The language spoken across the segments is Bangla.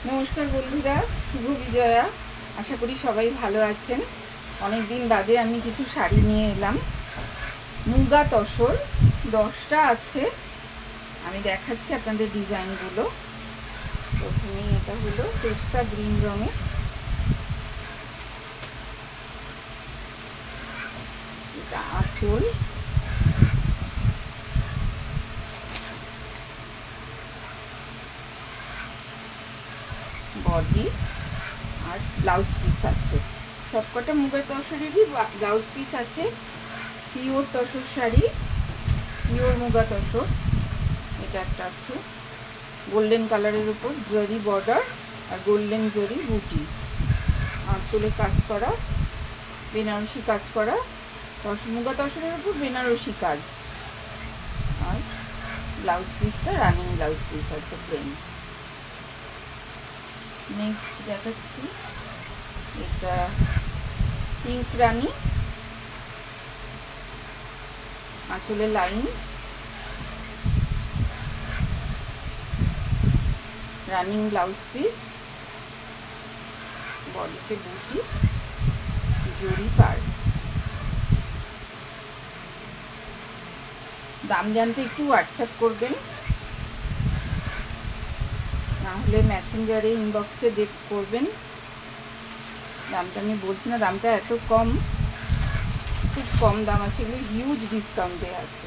নমস্কার বন্ধুরা, শুভ বিজয়া। আশা করি সবাই ভালো আছেন। অনেক দিন বাদে আমি কিছু শাড়ি নিয়ে এলাম। মুগা তসর 10টা আছে, আমি দেখাচ্ছি আপনাদের ডিজাইনগুলো। প্রথমেই এটা হলো পেস্তা গ্রিন রঙের, এটা আঁচল, বডি আর ব্লাউজ পিস আছে। সবকটা মুগা তসরেরই ব্লাউজ পিস আছে। Pure tussar sari, pure muga tussar. এটা একটা আছে গোল্ডেন কালারের উপর জরি বর্ডার আর গোল্ডেন জরি বুটি, আঁচলে কাজ করা, বেনারসি কাজ করা, মুগা তসরের উপর বেনারসি কাজ। আর ব্লাউজ পিসটা রানিং ব্লাউজ পিস আছে প্লেন। নেক্সট দেখাচ্ছি, এটা পিঙ্ক রানি, আঁচলে লাইন, রানিং ব্লাউজ পিস, বডিতে বুটি, জরি পার। দাম জানতে একটু হোয়াটসঅ্যাপ করবেন, নাহলে মেসেঞ্জারে ইনবক্সে করবেন। দামটা আমি বলছি না, দামটা এত কম, খুব কম দাম আছে। এগুলো হিউজ ডিসকাউন্টে আছে,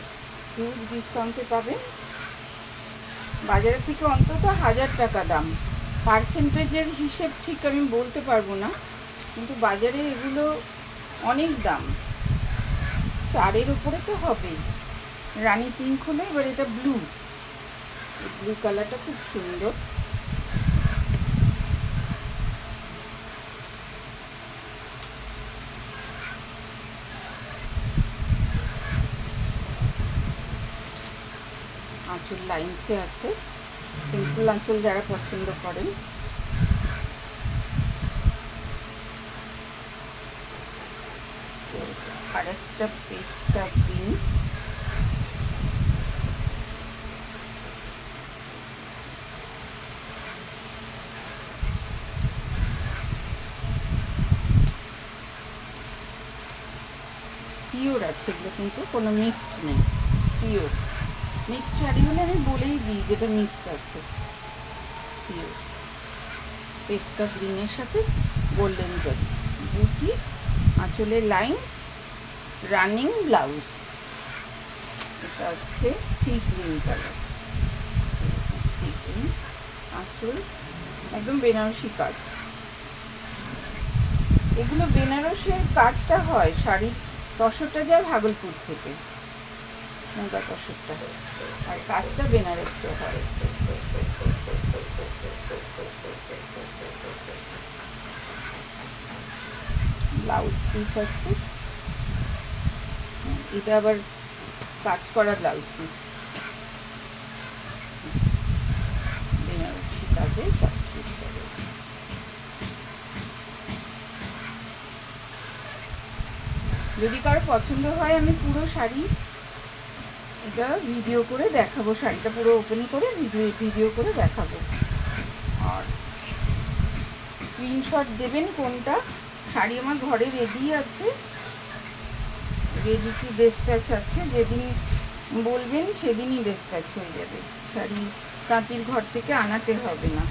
হিউজ ডিসকাউন্টে পাবেন। বাজারের থেকে অন্তত 1000 টাকা দাম। পার্সেন্টেজের হিসেব ঠিক আমি বলতে পারবো না, কিন্তু বাজারে এগুলো অনেক দাম, 4-এর উপরে তো হবেই। রানী পিঙ্ক হলো, এবার এটা ব্লু, ব্লু কালারটা খুব সুন্দর। আঁচল লাইন্সে আছে, সিম্পল আঁচল যারা পছন্দ করেন। আর একটা পেস্তা গ্রিন, পিওর আছে এগুলো, কিন্তু কোনো মিক্সড নেই, পিওর। মিক্সড শাড়ি হলে আমি বলেই দিই যেটা মিক্সড আছে। পিওর পেস্তা গ্রিনের সাথে গোল্ডেন জরি বুটি, আঁচলের লাইন্স, রানিং ব্লাউজ। এটা হচ্ছে sea green colour, sea green, আঁচল একদম বেনারসি কাজ। এগুলো বেনারসের কাজটা হয়, শাড়ির তসরটা যায় ভাগলপুর থেকে, মুগা তসরটা, আর কাজটা বেনারসে হয়। ব্লাউজ পিস আছে, এটা আবার কাজ করা ব্লাউজ পিস, বেনারসি কাজে ব্লাউজ পিস হবে। যদি কারো পছন্দ হয় আমি পুরো শাড়ি এটা ভিডিও করে দেখাবো, শাড়িটা পুরো ওপেন করে ভিডিও করে দেখাবো। আর স্ক্রিনশট দেবেন কোনটা। শাড়ি আমার ঘরে রেডি আছে, রেডি টু ডিসপ্যাচ আছে, যেদিন বলবেন সেদিনই ডিসপ্যাচ হয়ে যাবে। শাড়ি তাঁতির ঘর থেকে আনাতে হবে না।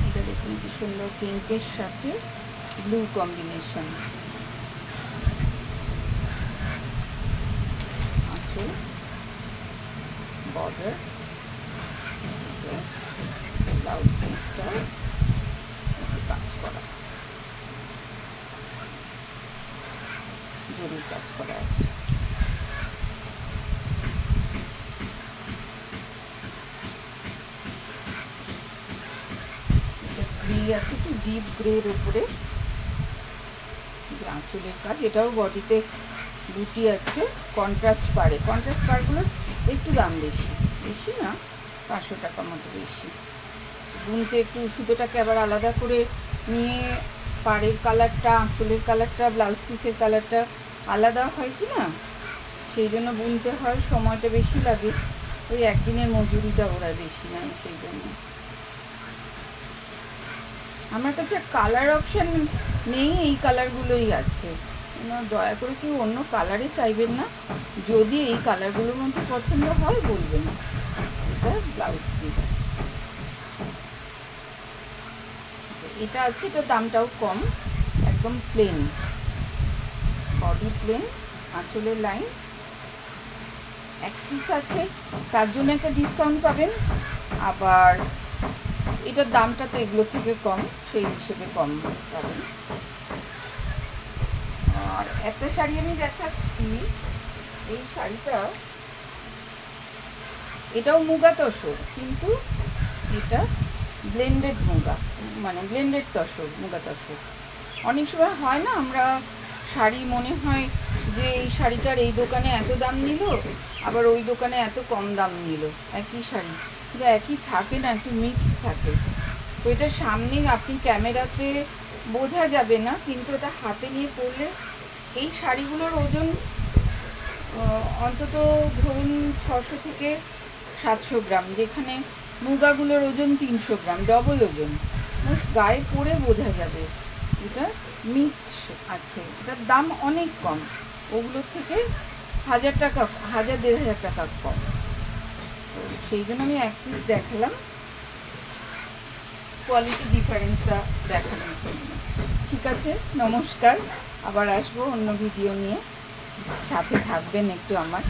এটা দেখুন কি সুন্দর, পিঙ্কের সাথে ব্লু কম্বিনেশন। আঁচল, বর্ডার, ব্লাউজ পিসটা কাজ করা, জরির কাজ করা আছে। গ্রে আছে, একটু ডিপ গ্রের উপরে আঁচলের কাজ। এটাও বডিতে বুটি আছে, কন্ট্রাস্ট পাড়ে। কন্ট্রাস্ট পাড়গুলোর একটু দাম বেশি, বেশি না, 500 টাকা মতো বেশি। বুনতে একটু সুতোটাকে আবার আলাদা করে নিয়ে পাড়ের কালারটা, আঁচলের কালারটা, ব্লাউজ পিসের কালারটা আলাদা হয় কি না, সেই জন্য বুনতে হয়, সময়টা বেশি লাগে। ওই একদিনের মজুরিটা ওরা বেশি নেয়, সেই জন্য। আমার কাছে কালার অপশান নেই, এই কালারগুলোই আছে। দয়া করে কেউ অন্য কালারে চাইবেন না, যদি এই কালারগুলোর মধ্যে পছন্দ হয় বলবেন। এটা ব্লাউজ পিস, এটা আছে, এটার দামটাও কম, একদম প্লেন, বডি প্লেন, আঁচলের লাইন, এক পিস আছে, তার জন্য একটা ডিসকাউন্ট পাবেন। আবার এটার দামটা তো এগুলো থেকে কম, সেই হিসেবে কম পাবেন। আর একটা শাড়ি আমি দেখাচ্ছি, এই শাড়িটা, এটাও মুগা তসর, কিন্তু এটা ব্লেন্ডেড মুগা, মানে ব্লেন্ডেড তসর, মুগা তসর। অনেক সময় হয় না, আমরা শাড়ি মনে হয় যে এই শাড়িটার এই দোকানে এত দাম নিল, আবার ওই দোকানে এত কম দাম নিল, একই শাড়ি, কিন্তু একই থাকে না, একটু মিক্স থাকে। তো এটা সামনে আপনি ক্যামেরাতে বোঝা যাবে না, কিন্তু এটা হাতে নিয়ে পরলে, এই শাড়িগুলোর ওজন অন্তত ধরুন 600 থেকে 700 গ্রাম, যেখানে মুগাগুলোর ওজন 300 গ্রাম, ডবল ওজন। গায়ে পরে বোঝা যাবে এটা মিক্সড আছে। এটার দাম অনেক কম, ওগুলোর থেকে 1000 টাকা, 1000-1500 টাকা কম। তো সেই জন্য আমি এক পিস দেখালাম, কোয়ালিটি ডিফারেন্সটা দেখানোর জন্য। ঠিক আছে, নমস্কার, আবার আসবো অন্য ভিডিও নিয়ে, সাথে থাকবেন একটু আমার।